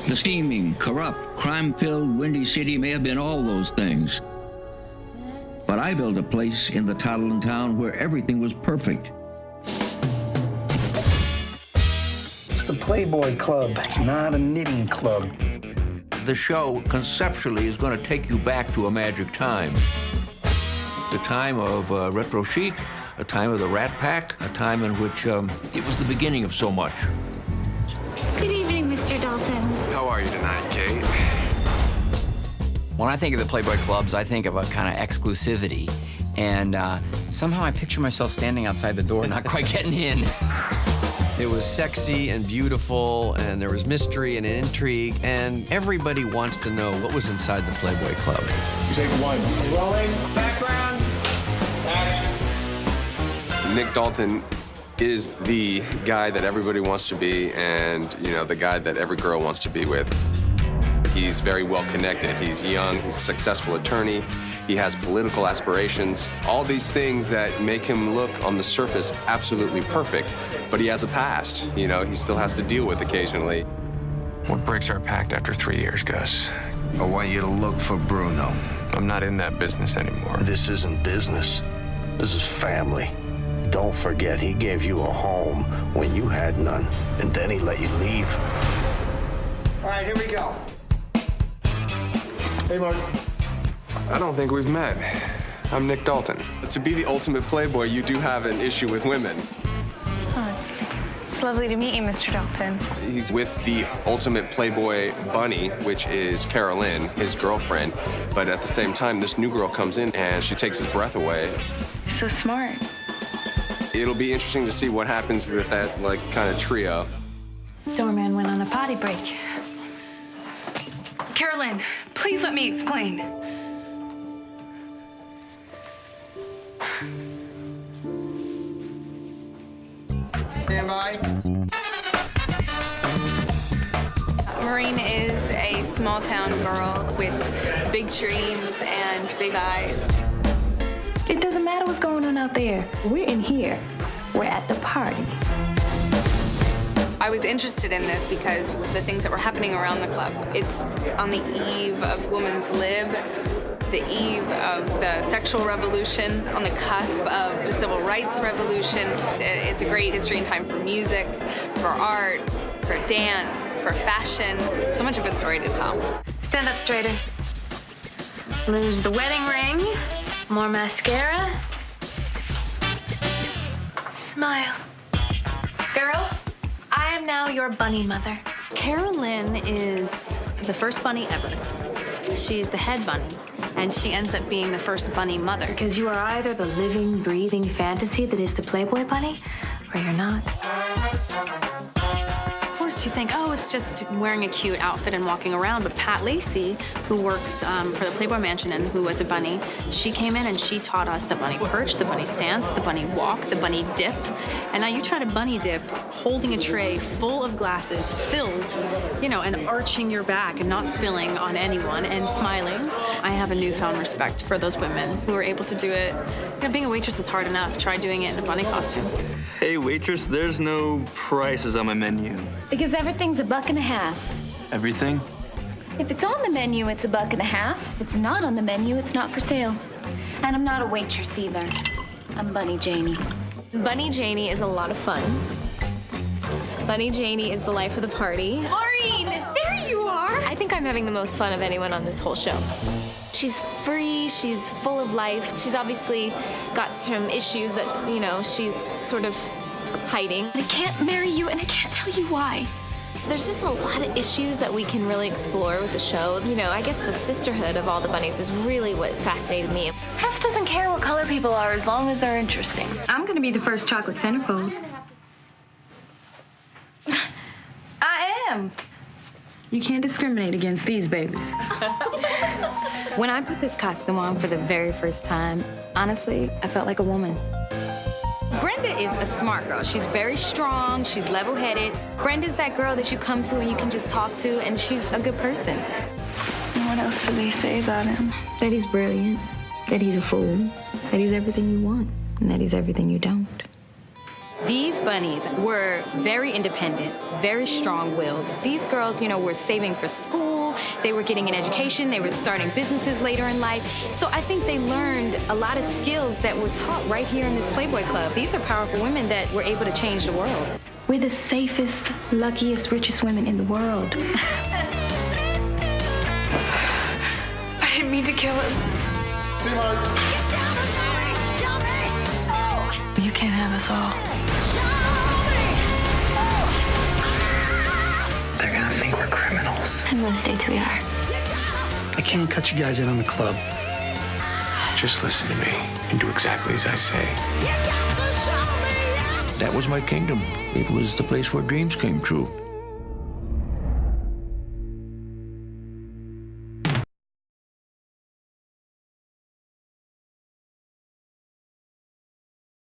The steaming, corrupt, crime-filled Windy City may have been all those things. But I built a place in the toddling town where everything was perfect. It's the Playboy Club. It's not a knitting club. The show, conceptually, is going to take you back to a magic time. The time of retro chic, a time of the Rat Pack, a time in which it was the beginning of so much. Good evening, Mr. Dalton. How are you tonight, Kate? When I think of the Playboy clubs, I think of a kind of exclusivity. And somehow I picture myself standing outside the door, not quite getting in. It was sexy and beautiful, and there was mystery and intrigue, and everybody wants to know what was inside the Playboy Club. Take one. Rolling. Background. Action. Nick Dalton is the guy that everybody wants to be, and, you know, the guy that every girl wants to be with. He's very well connected. He's young, he's a successful attorney, he has political aspirations, all these things that make him look on the surface absolutely perfect, but he has a past, you know, he still has to deal with occasionally. What breaks our pact after 3 years, Gus? I want you to look for Bruno. I'm not in that business anymore. This isn't business. This is family. Don't forget, he gave you a home when you had none, and then he let you leave. All right, here we go. Hey, Mark. I don't think we've met. I'm Nick Dalton. To be the ultimate playboy, you do have an issue with women. Oh, it's lovely to meet you, Mr. Dalton. He's with the ultimate playboy bunny, which is Carolyn, his girlfriend. But at the same time, this new girl comes in and she takes his breath away. You're so smart. It'll be interesting to see what happens with that, like, kind of trio. Doorman went on a potty break. Carolyn, please let me explain. Stand by. Maureen is a small-town girl with big dreams and big eyes. It doesn't matter what's going on out there. We're in here. We're at the party. I was interested in this because the things that were happening around the club. It's on the eve of women's lib, the eve of the sexual revolution, on the cusp of the civil rights revolution. It's a great history and time for music, for art, for dance, for fashion. So much of a story to tell. Stand up straighter. Lose the wedding ring. More mascara. Smile. Girls, I am now your bunny mother. Carolyn is the first bunny ever. She's the head bunny, and she ends up being the first bunny mother. Because you are either the living, breathing fantasy that is the Playboy bunny, or you're not. Of course, you think, oh, it's just wearing a cute outfit and walking around. But Pat Lacey, who works for the Playboy Mansion and who was a bunny, she came in and she taught us the bunny perch, the bunny stance, the bunny walk, the bunny dip. And now you try to bunny dip holding a tray full of glasses filled, you know, and arching your back and not spilling on anyone and smiling. I have a newfound respect for those women who are able to do it. You know, being a waitress is hard enough. Try doing it in a bunny costume. Hey, waitress, there's no prices on my menu. Because everything's $1.50. Everything? If it's on the menu, it's $1.50. If it's not on the menu, it's not for sale. And I'm not a waitress either. I'm Bunny Janie. Bunny Janie is a lot of fun. Bunny Janie is the life of the party. Maureen, there you are. I think I'm having the most fun of anyone on this whole show. She's free, she's full of life. She's obviously got some issues that, you know, she's sort of hiding. I can't marry you, and I can't tell you why. There's just a lot of issues that we can really explore with the show. You know, I guess the sisterhood of all the bunnies is really what fascinated me. Hef doesn't care what color people are as long as they're interesting. I'm gonna be the first chocolate centerfold. I am. You can't discriminate against these babies. When I put this costume on for the very first time, honestly, I felt like a woman. Brenda is a smart girl. She's very strong, she's level-headed. Brenda's that girl that you come to and you can just talk to, and she's a good person. And what else do they say about him? That he's brilliant, that he's a fool, that he's everything you want, and that he's everything you don't. These bunnies were very independent, very strong-willed. These girls, you know, were saving for school, they were getting an education, they were starting businesses later in life. So I think they learned a lot of skills that were taught right here in this Playboy Club. These are powerful women that were able to change the world. We're the safest, luckiest, richest women in the world. I didn't mean to kill him. You can't have us all. They're gonna think we're criminals. I'm gonna stay till we are. I can't cut you guys in on the club. Just listen to me and do exactly as I say. That was my kingdom. It was the place where dreams came true.